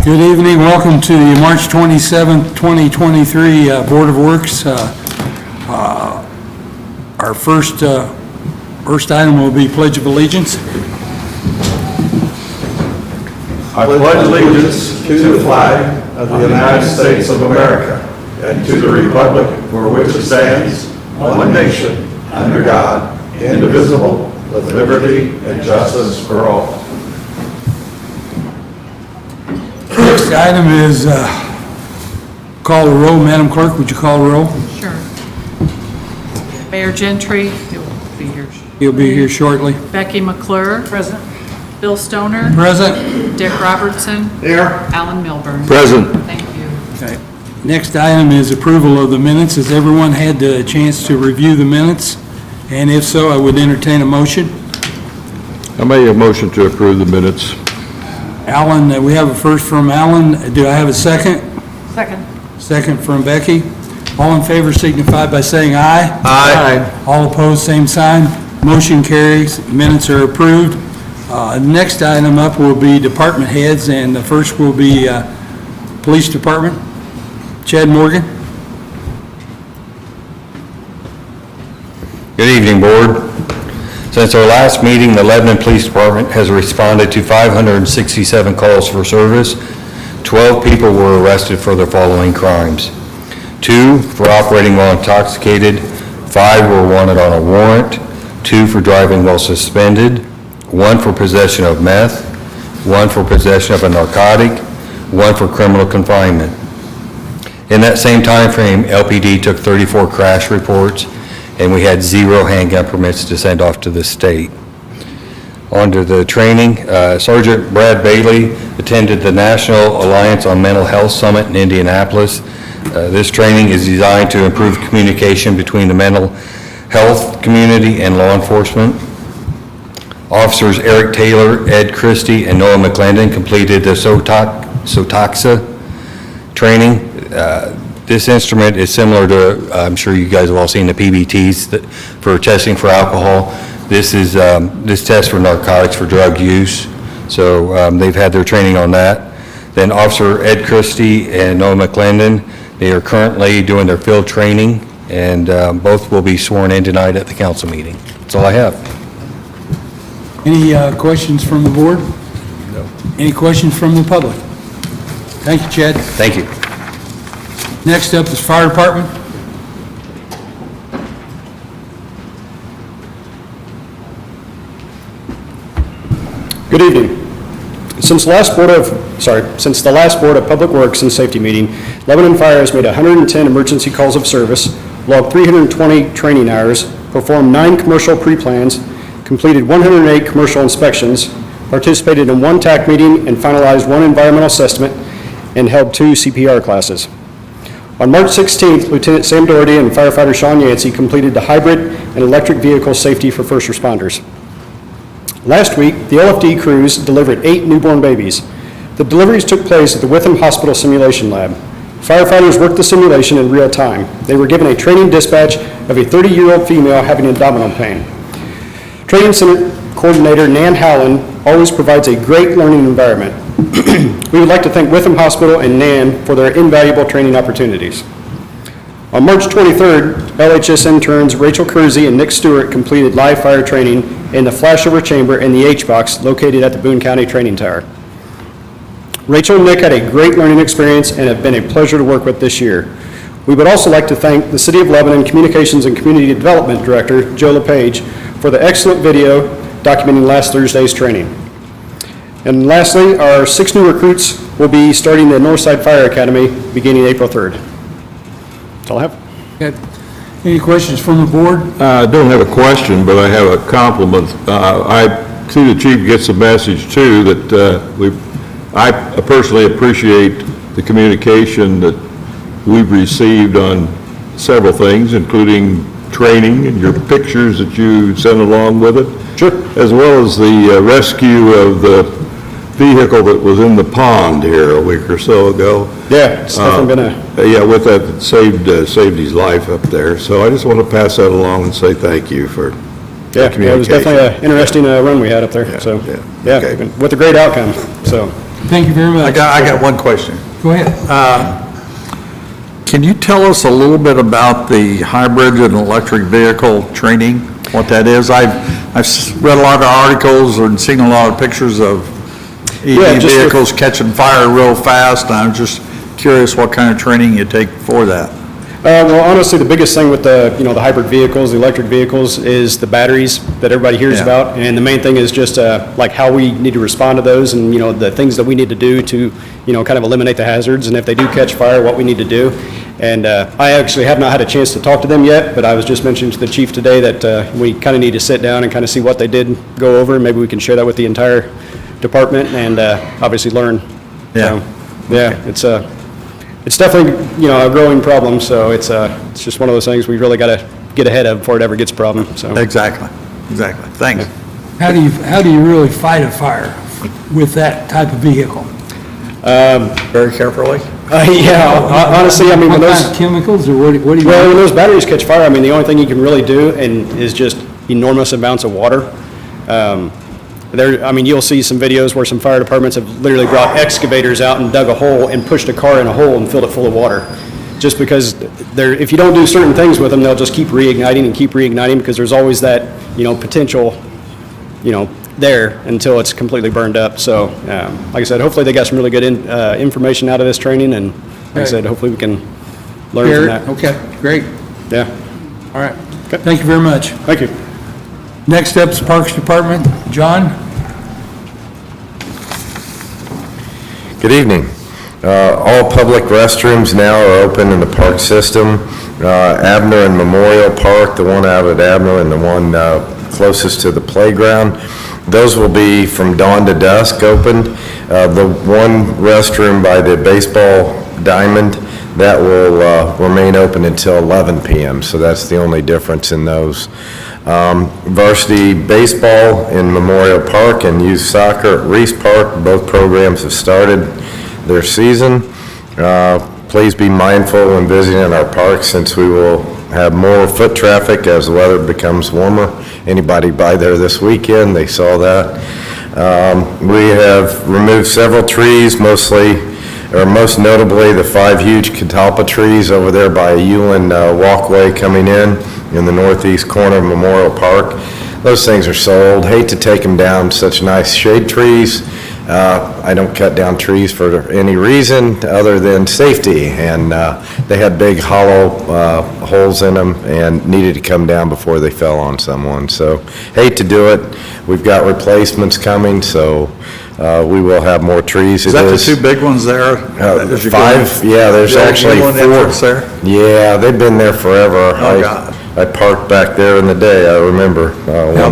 Good evening. Welcome to the March 27th, 2023 Board of Works. Our first item will be Pledge of Allegiance. I pledge allegiance to the flag of the United States of America and to the republic for which it stands, one nation, under God, indivisible, with liberty and justice for all. Next item is call the roll. Madam Clerk, would you call the roll? Sure. Mayor Gentry, he'll be here. He'll be here shortly. Becky McClure. Present. Bill Stoner. Present. Dick Robertson. Here. Alan Milburn. Present. Thank you. Okay. Next item is approval of the minutes. Has everyone had the chance to review the minutes? And if so, I would entertain a motion. I make a motion to approve the minutes. Alan, we have a first from Alan. Do I have a second? Second. Second from Becky. All in favor signify by saying aye. Aye. All opposed, same sign. Motion carries. Minutes are approved. Next item up will be department heads, and the first will be Police Department. Chad Morgan. Good evening, Board. Since our last meeting, the Lebanon Police Department has responded to 567 calls for service. 12 people were arrested for the following crimes: 2 for operating while intoxicated, 5 were wanted on a warrant, 2 for driving while suspended, 1 for possession of meth, 1 for possession of a narcotic, 1 for criminal confinement. In that same time frame, LPD took 34 crash reports, and we had 0 handgun permits to send off to the state. On to the training. Sergeant Brad Bailey attended the National Alliance on Mental Health Summit in Indianapolis. This training is designed to improve communication between the mental health community and law enforcement. Officers Eric Taylor, Ed Christie, and Noah McClendon completed the SOTAXA training. This instrument is similar to, I'm sure you guys have all seen the PBTs for testing for alcohol. This is this test for narcotics for drug use. So they've had their training on that. Then Officer Ed Christie and Noah McClendon, they are currently doing their field training, and both will be sworn in tonight at the council meeting. That's all I have. Any questions from the board? No. Any questions from the public? Thank you, Chad. Thank you. Next up is Fire Department. Good evening. Since the last Board of Public Works and Safety meeting, Lebanon Fire has made 110 emergency calls of service, logged 320 training hours, performed 9 commercial pre-plans, completed 108 commercial inspections, participated in 1 TAC meeting, and finalized 1 environmental assessment, and held 2 CPR classes. On March 16th, Lieutenant Sam Doherty and firefighter Sean Yancey completed the hybrid and electric vehicle safety for first responders. Last week, the LFD crews delivered 8 newborn babies. The deliveries took place at the Witham Hospital Simulation Lab. Firefighters worked the simulation in real time. They were given a training dispatch of a 30-year-old female having abdominal pain. Training Center Coordinator Nan Howland always provides a great learning environment. We would like to thank Witham Hospital and NAN for their invaluable training opportunities. On March 23rd, LHS interns Rachel Kersey and Nick Stewart completed live fire training in the flashover chamber in the H-Box located at the Boone County Training Tower. Rachel and Nick had a great learning experience and have been a pleasure to work with this year. We would also like to thank the City of Lebanon Communications and Community Development Director, Joe LePage, for the excellent video documenting last Thursday's training. And lastly, our 6 new recruits will be starting the Northside Fire Academy beginning April 3rd. That's all I have. Okay. Any questions from the board? I don't have a question, but I have a compliment. I see the chief gets a message too that I personally appreciate the communication that we've received on several things, including training and your pictures that you sent along with it. Sure. As well as the rescue of the vehicle that was in the pond here a week or so ago. Yeah, it's definitely been Yeah, with that, it saved his life up there. So I just want to pass that along and say thank you for it was definitely an interesting run we had up there. Yeah, so, yeah, okay. with a great outcome. So, Thank you very much. I got one question. Go ahead. Can you tell us a little bit about the hybrid and electric vehicle training, what that is? I've read a lot of articles and seen a lot of pictures of Yeah, EV just vehicles catching fire real fast, and I'm just curious what kind of training you take for that. Well, honestly, the biggest thing with the, the hybrid vehicles, the electric vehicles, is the batteries that everybody hears Yeah. about. And the main thing is just like how we need to respond to those and, the things that we need to do to, kind of eliminate the hazards. And if they do catch fire, what we need to do. And I actually have not had a chance to talk to them yet, but I was just mentioning to the chief today that we kind of need to sit down and kind of see what they did go over. Maybe we can share that with the entire department and obviously learn. Yeah. So, yeah, it's definitely, a growing problem, so it's just one of those things we really got to get ahead of before it ever gets a problem, so. Exactly. Thanks. How do you really fight a fire with that type of vehicle? Very carefully. Yeah, honestly, I mean, What when kind those, of chemicals, or what do you? well, when those batteries catch fire, I mean, the only thing you can really do is just enormous amounts of water. You'll see some videos where some fire departments have literally brought excavators out and dug a hole and pushed a car in a hole and filled it full of water. Just because if you don't do certain things with them, they'll just keep reigniting because there's always that, potential, there until it's completely burned up. So, like I said, hopefully they got some really good information out of this training, and like I said, hopefully we can learn from that. Okay, great. Yeah, All right. Thank you very much. thank you. Next up is Parks Department. John? Good evening. All public restrooms now are open in the park system. Abner and Memorial Park, the one out at Abner and the one closest to the playground, those will be from dawn to dusk opened. The one restroom by the baseball diamond, that will remain open until 11 p.m., so that's the only difference in those. Varsity baseball in Memorial Park and youth soccer at Reese Park, both programs have started their season. Please be mindful when visiting our parks, since we will have more foot traffic as the weather becomes warmer. Anybody by there this weekend, they saw that. We have removed several trees, most notably the 5 huge catalpa trees over there by Ewan walkway coming in the northeast corner of Memorial Park. Those things are so old. Hate to take them down, such nice shade trees. I don't cut down trees for any reason other than safety, and they had big hollow holes in them and needed to come down before they fell on someone. So hate to do it. We've got replacements coming, so we will have more trees. Is that the 2 big ones there? As you go in? 5, yeah, there's The old actually one 4. entrance there? Yeah, they've been there forever. Oh, God. I parked back there in the day, I remember. Yeah,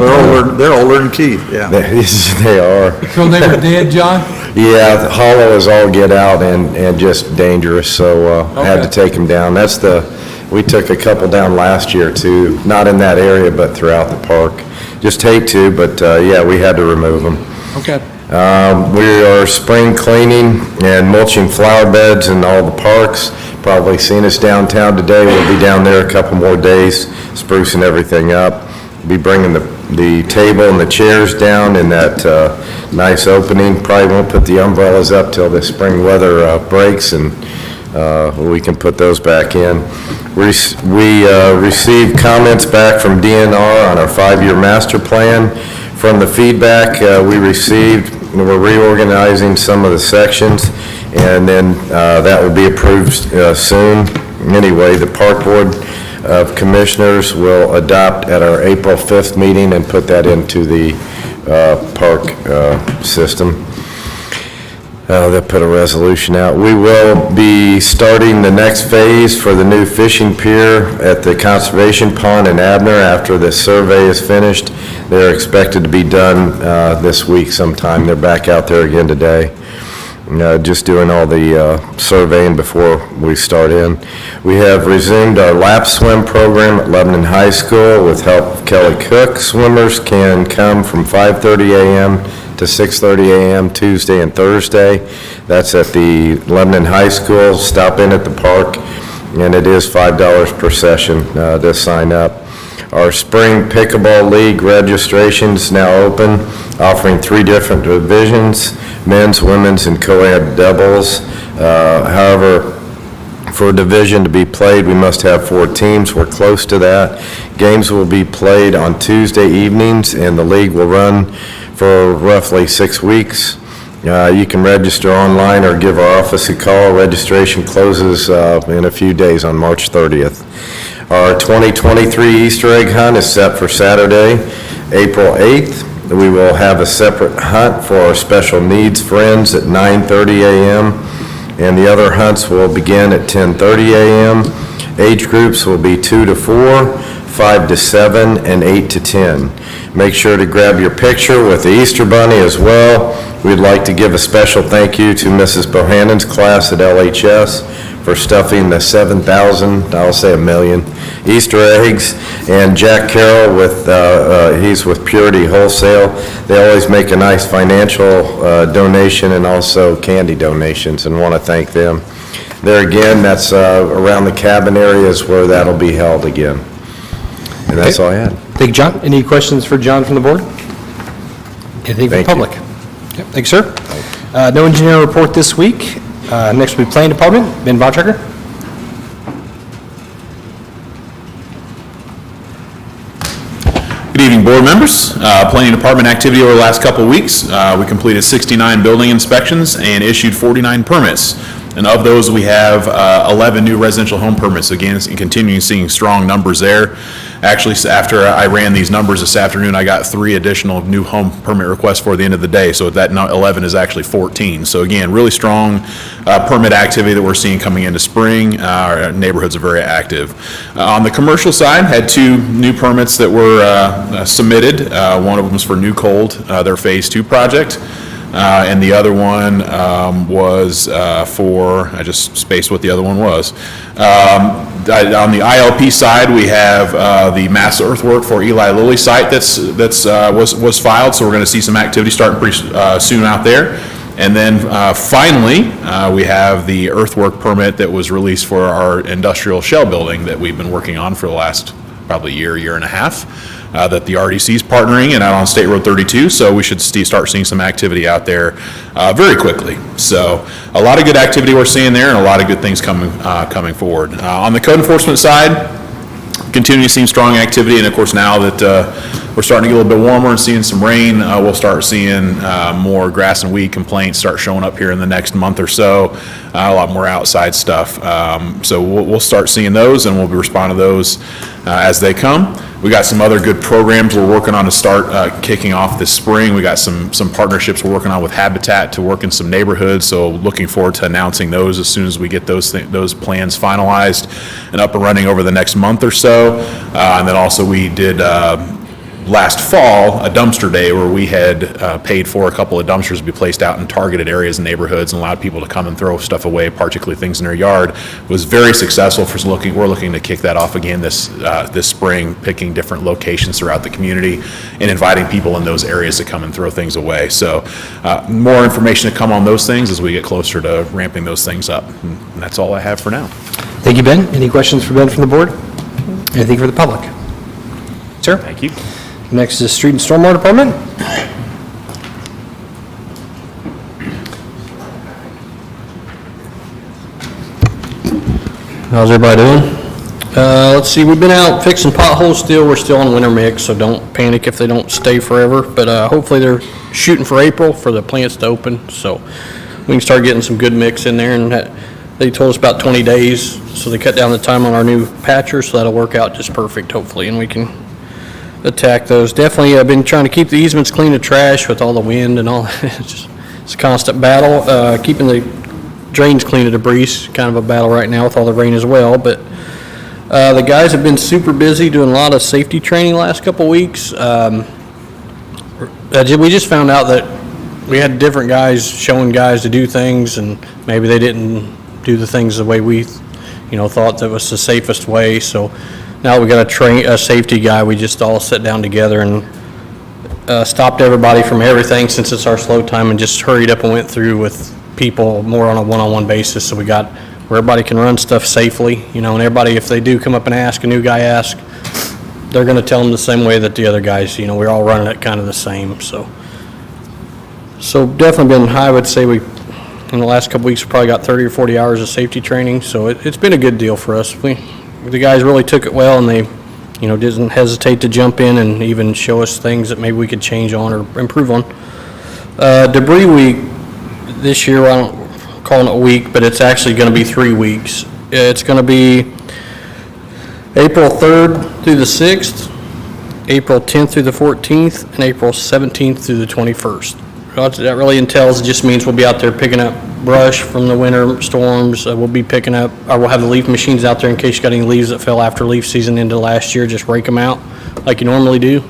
they're older than Keith, yeah. They are. So they were dead, John? Yeah, the hollow is all get out and just dangerous, so I had to Okay. take them down. We took a couple down last year too, not in that area, but throughout the park. Just hate to, but yeah, we had to remove them. Okay. We are spring cleaning and mulching flower beds in all the parks. Probably seen us downtown today. We'll be down there a couple more days, sprucing everything up. Be bringing the table and the chairs down in that nice opening. Probably won't put the umbrellas up till the spring weather breaks, and we can put those back in. We received comments back from DNR on our 5-year master plan. From the feedback we received, we're reorganizing some of the sections, and then that will be approved soon. Anyway, the Park Board of Commissioners will adopt at our April 5th meeting and put that into the park system. They'll put a resolution out. We will be starting the next phase for the new fishing pier at the Conservation Pond in Abner after the survey is finished. They're expected to be done this week sometime. They're back out there again today. Just doing all the surveying before we start in. We have resumed our lap swim program at Lebanon High School with help of Kelly Cook. Swimmers can come from 5:30 a.m. to 6:30 a.m. Tuesday and Thursday. That's at the Lebanon High School. Stop in at the park, and it is $5 per session to sign up. Our spring pickleball league registration is now open, offering 3 different divisions, men's, women's, and co-ed doubles. However, for a division to be played, we must have 4 teams. We're close to that. Games will be played on Tuesday evenings, and the league will run for roughly 6 weeks. You can register online or give our office a call. Registration closes in a few days on March 30th. Our 2023 Easter egg hunt is set for Saturday, April 8th. We will have a separate hunt for our special needs friends at 9:30 a.m. and the other hunts will begin at 10:30 a.m. Age groups will be 2 to 4, 5 to 7, and 8 to 10. Make sure to grab your picture with the Easter Bunny as well. We'd like to give a special thank you to Mrs. Bohannon's class at LHS for stuffing the 7,000, I'll say a million, Easter eggs, and Jack Carroll he's with Purity Wholesale. They always make a nice financial donation and also candy donations, and want to thank them. There again, that's around the cabin areas where that'll be held again. And that's all I had. Thank you, John. Any questions for John from the board? Anything from the Thank you. public? Yep, thanks, sir. No engineer report this week. Next will be Planning Department. Ben Bontrager. Good evening, board members. Planning Department activity over the last couple of weeks. We completed 69 building inspections and issued 49 permits. And of those, we have 11 new residential home permits. Again, and continuing seeing strong numbers there. Actually, after I ran these numbers this afternoon, I got 3 additional new home permit requests for the end of the day. So that 11 is actually 14. So again, really strong permit activity that we're seeing coming into spring. Our neighborhoods are very active. On the commercial side, had 2 new permits that were submitted. One of them was for New Cold, their Phase 2 project. And the other one was for, I just spaced what the other one was. On the ILP side, we have the mass earthwork for Eli Lilly site was filed, so we're going to see some activity starting pretty soon out there. And then finally, we have the earthwork permit that was released for our industrial shell building that we've been working on for the last probably year and a half. That the RDC is partnering and out on State Road 32, so we should start seeing some activity out there very quickly. So a lot of good activity we're seeing there and a lot of good things coming forward. On the code enforcement side, continue to see strong activity, and of course now that we're starting to get a little bit warmer and seeing some rain, we'll start seeing more grass and weed complaints start showing up here in the next month or so, a lot more outside stuff. So we'll start seeing those, and we'll be responding to those as they come. We got some other good programs we're working on to start kicking off this spring. We got some partnerships we're working on with Habitat to work in some neighborhoods, so looking forward to announcing those as soon as we get those plans finalized and up and running over the next month or so. And then also we did last fall a dumpster day where we had paid for a couple of dumpsters to be placed out in targeted areas and neighborhoods and allowed people to come and throw stuff away, particularly things in their yard. It was very successful. We're looking to kick that off again this spring, picking different locations throughout the community and inviting people in those areas to come and throw things away. So more information to come on those things as we get closer to ramping those things up. And that's all I have for now. Thank you, Ben. Any questions for Ben from the board? Anything for the public? Sir? Thank you. Next is Street and Stormwater Department. How's everybody doing? Let's see, we've been out fixing potholes still. We're still on winter mix, so don't panic if they don't stay forever. But hopefully they're shooting for April for the plants to open, so we can start getting some good mix in there. And they told us about 20 days, so they cut down the time on our new patcher, so that'll work out just perfect, hopefully, and we can attack those. Definitely, I've been trying to keep the easements clean of trash with all the wind and all. It's a constant battle. Keeping the drains clean of debris is kind of a battle right now with all the rain as well. But the guys have been super busy doing a lot of safety training last couple weeks. We just found out that we had different guys showing guys to do things, and maybe they didn't do the things the way we, thought that was the safest way. So now we got a safety guy. We just all sat down together and stopped everybody from everything since it's our slow time and just hurried up and went through with people more on a one-on-one basis. So we got where everybody can run stuff safely, and everybody, if they do come up and ask, a new guy ask, they're gonna tell them the same way that the other guys, we're all running it kind of the same, so. So definitely been, I would say in the last couple weeks, we probably got 30 or 40 hours of safety training, so it's been a good deal for us. The guys really took it well, and they, didn't hesitate to jump in and even show us things that maybe we could change on or improve on. Debris week this year, I don't call it a week, but it's actually going to be 3 weeks. It's going to be April 3rd through the 6th, April 10th through the 14th, and April 17th through the 21st. What that really entails, it just means we'll be out there picking up brush from the winter storms. We'll be picking up, or we'll have the leaf machines out there in case you got any leaves that fell after leaf season into last year, just rake them out like you normally do.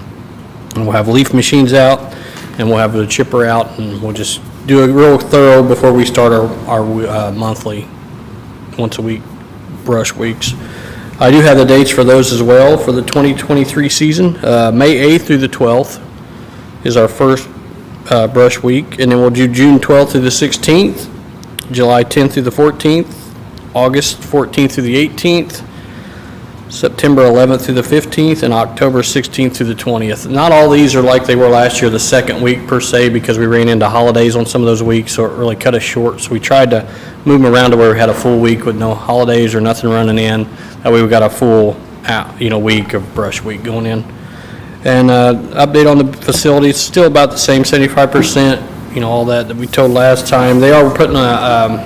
And we'll have leaf machines out, and we'll have the chipper out, and we'll just do a real thorough before we start our monthly, once a week brush weeks. I do have the dates for those as well for the 2023 season. May 8th through the 12th is our first brush week, and then we'll do June 12th through the 16th, July 10th through the 14th, August 14th through the 18th, September 11th through the 15th, and October 16th through the 20th. Not all these are like they were last year, the second week per se, because we ran into holidays on some of those weeks, so it really cut us short. So we tried to move them around to where we had a full week with no holidays or nothing running in. That way we got a full week of brush week going in. And update on the facility, it's still about the same, 75%, all that we told last time. They are putting a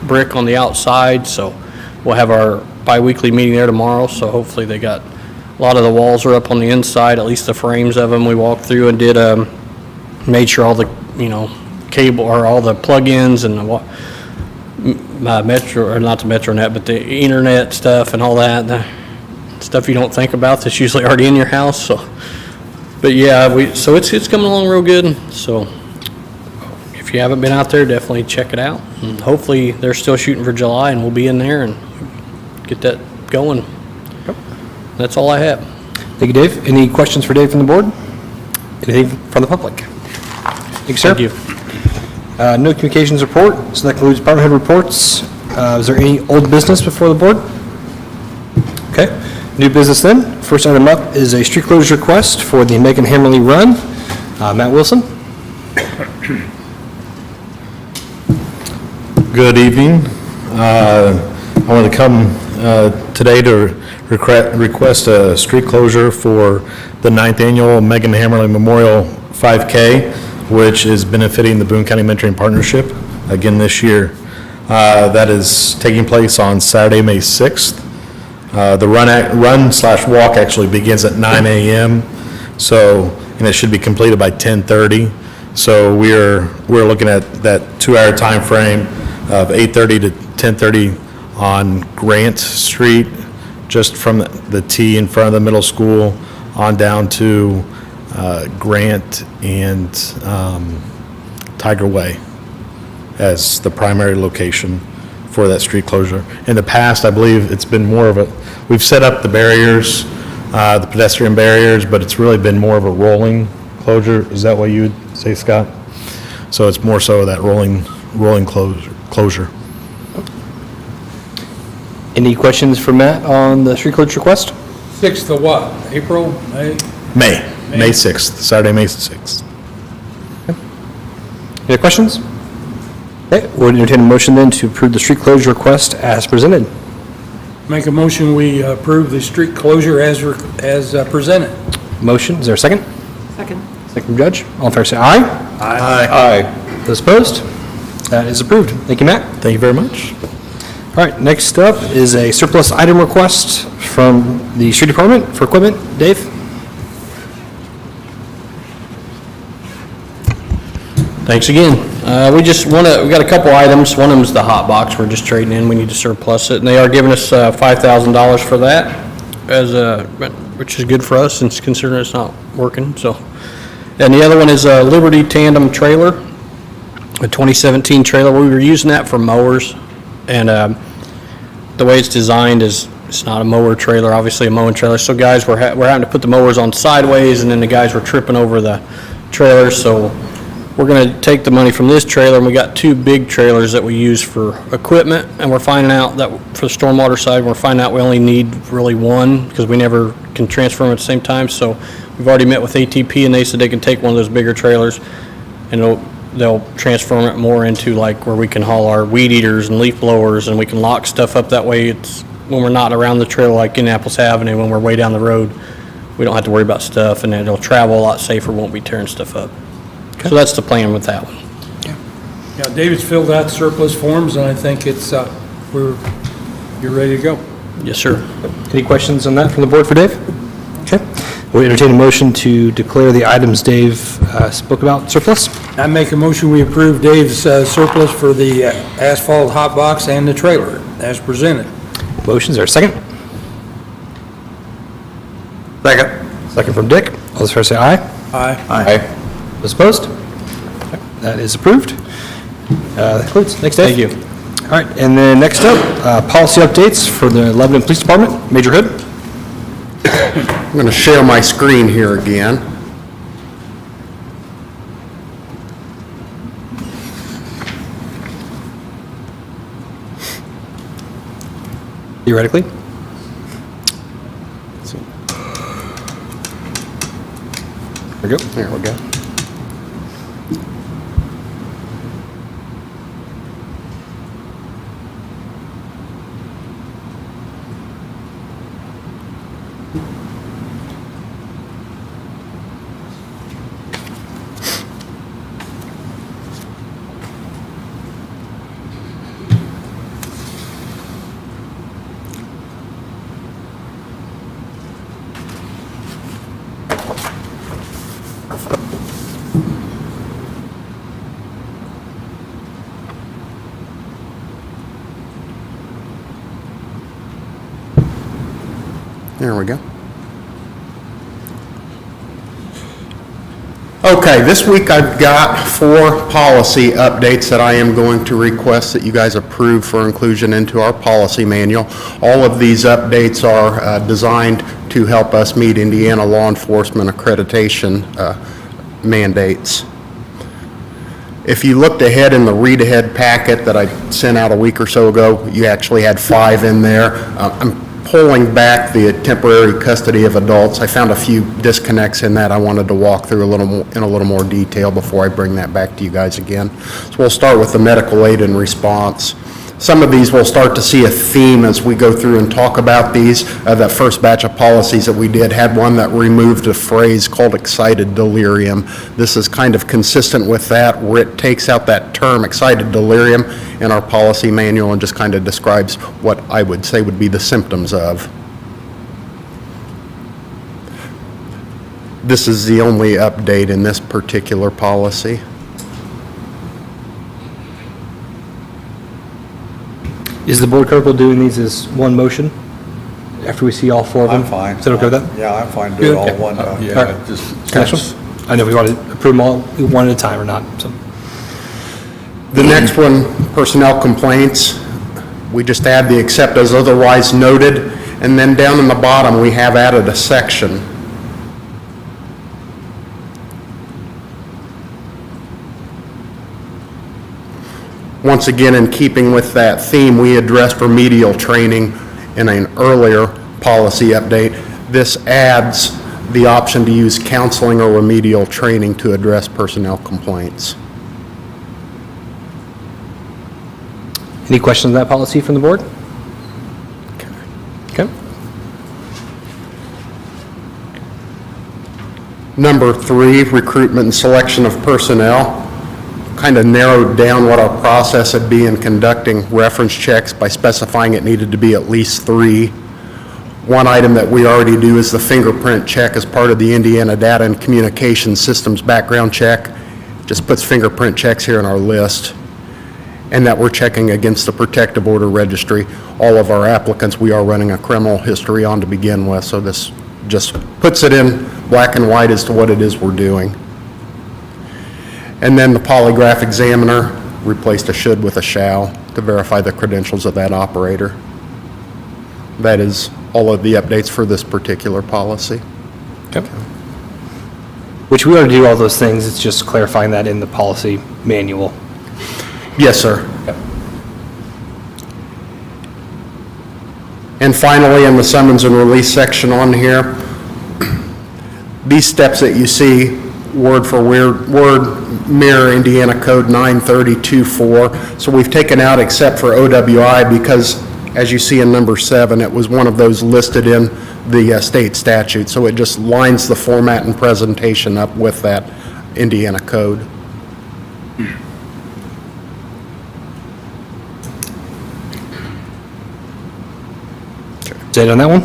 brick on the outside, so we'll have our bi-weekly meeting there tomorrow, so hopefully they got, a lot of the walls are up on the inside, at least the frames of them. We walked through and made sure all the, cable, or all the plug-ins and the Metro, or not the MetroNet, but the internet stuff and all that, the stuff you don't think about that's usually already in your house, so. But yeah, so it's coming along real good, so if you haven't been out there, definitely check it out. And hopefully they're still shooting for July, and we'll be in there and get that going. That's all I have. Thank you, Dave. Any questions for Dave from the board? Anything from the public? Thank you, sir. Thank you. No communications report, so that concludes department head reports. Is there any old business before the board? Okay, new business then. First item up is a street closure request for the Megan Hammerly Run. Matt Wilson. Good evening. I want to come today to request a street closure for the 9th Annual Megan Hammerly Memorial 5K, which is benefiting the Boone County Mentoring Partnership again this year. That is taking place on Saturday, May 6th. The run/walk actually begins at 9 a.m. And it should be completed by 10:30. So we're looking at that 2-hour time frame of 8:30 to 10:30 on Grant Street, just from the T in front of the middle school on down to Grant and Tiger Way as the primary location for that street closure. In the past, I believe it's been more of we've set up the barriers, the pedestrian barriers, but it's really been more of a rolling closure. Is that what you would say, Scott? So it's more so that rolling closure. Any questions for Matt on the street closure request? 6th of what? April, May? May 6th, Saturday, May 6th. Any questions? Okay, we'll entertain a motion then to approve the street closure request as presented. Make a motion, we approve the street closure as presented. Motion, is there a second? Second. Second from Judge. All in favor say aye. Aye. Those opposed? That is approved. Thank you, Matt. Thank you very much. All right, next up is a surplus item request from the street department for equipment. Dave? Thanks again. We got a couple items. One of them is the hot box. We're just trading in. We need to surplus it, and they are giving us $5,000 for that, which is good for us since considering it's not working. So, and the other one is a Liberty Tandem trailer, a 2017 trailer. We were using that for mowers, and the way it's designed is it's not a mower trailer, obviously a mowing trailer. So guys, we're having to put the mowers on sideways, and then the guys were tripping over the trailer. So we're gonna take the money from this trailer, and we got 2 big trailers that we use for equipment, and we're finding out that for the stormwater side, we're finding out we only need really 1, because we never can transfer them at the same time, so we've already met with ATP, and they said they can take one of those bigger trailers, and they'll transform it more into like where we can haul our weed eaters and leaf blowers, and we can lock stuff up that way. It's when we're not around the trailer like Indianapolis Avenue, when we're way down the road, we don't have to worry about stuff, and it'll travel a lot safer, won't be tearing stuff up. So that's the plan with that one. Yeah, David's filled out surplus forms, and I think it's, you're ready to go. Yes, sir. Any questions on that from the board for Dave? Okay. We entertain a motion to declare the items Dave spoke about surplus. I make a motion, we approve Dave's surplus for the asphalt hot box and the trailer as presented. Motion's there a second? Second. Second from Dick. All those in favor say aye. Aye. Aye. Those opposed? Okay, that is approved. That concludes. Thanks, Dave. Thank you. All right, and then next up, policy updates for the Lebanon Police Department. Major Hood. I'm going to share my screen here again. Theoretically. There we go. There we go. There we go. Okay, this week I've got 4 policy updates that I am going to request that you guys approve for inclusion into our policy manual. All of these updates are designed to help us meet Indiana law enforcement accreditation mandates. If you looked ahead in the read-ahead packet that I sent out a week or so ago, you actually had 5 in there. I'm pulling back the temporary custody of adults. I found a few disconnects in that I wanted to walk through in a little more detail before I bring that back to you guys again. So we'll start with the medical aid and response. Some of these we'll start to see a theme as we go through and talk about these. That first batch of policies that we did had one that removed a phrase called excited delirium. This is kind of consistent with that, where it takes out that term excited delirium in our policy manual and just kind of describes what I would say would be the symptoms of. This is the only update in this particular policy. Is the board comfortable doing these as one motion after we see all 4 of them? I'm fine. Is that okay with that? Yeah, I'm fine doing it all at one time. Yeah, just. I know we want to approve them all one at a time or not, so. The next one, personnel complaints. We just add the except as otherwise noted, and then down in the bottom, we have added a section. Once again, in keeping with that theme, we addressed remedial training in an earlier policy update. This adds the option to use counseling or remedial training to address personnel complaints. Any questions on that policy from the board? Okay. Number 3, recruitment and selection of personnel. Kind of narrowed down what our process would be in conducting reference checks by specifying it needed to be at least 3. One item that we already do is the fingerprint check as part of the Indiana Data and Communication Systems background check. Just puts fingerprint checks here in our list. And that we're checking against the protective order registry. All of our applicants, we are running a criminal history on to begin with, so this just puts it in black and white as to what it is we're doing. And then the polygraph examiner replaced a should with a shall to verify the credentials of that operator. That is all of the updates for this particular policy. Okay. which we already do all those things, it's just clarifying that in the policy manual. Yes, sir. And finally, in the summons and release section on here, these steps that you see, word for word, mirror Indiana Code 932.4. So we've taken out except for OWI because, as you see in number 7, it was one of those listed in the state statute. So it just lines the format and presentation up with that Indiana code. Is that on that one?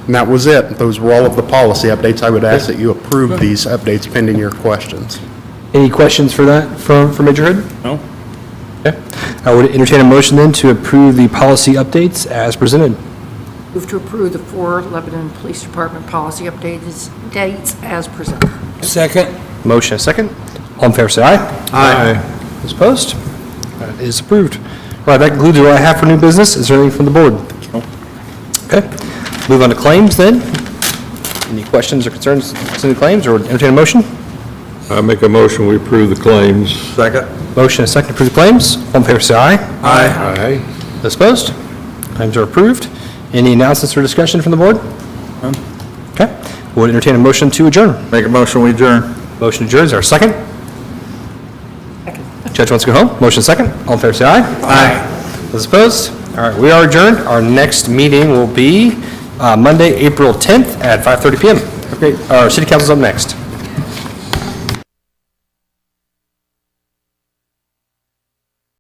And that was it. Those were all of the policy updates. I would ask that you approve these updates pending your questions. Any questions for that, for Major Hood? No. Okay. I would entertain a motion then to approve the policy updates as presented. Move to approve the 4 Lebanon Police Department policy updates dates as presented. Second. Motion and second. All in favor, say aye. Aye. Those opposed? That is approved. All right, that concludes what I have for new business. Is there anything from the board? Okay. Move on to claims then. Any questions or concerns concerning claims, or entertain a motion? I make a motion, we approve the claims. Second. Motion and second to approve the claims. All in favor, say aye. Aye. Those opposed? Claims are approved. Any announcements or discussion from the board? Okay. Would entertain a motion to adjourn. Make a motion, we adjourn. Motion adjourns. Is there a second? Judge wants to go home. Motion second. All in favor, say aye. Aye. Those opposed? All right, we are adjourned. Our next meeting will be Monday, April 10th at 5:30 PM. Okay, our city council's up next.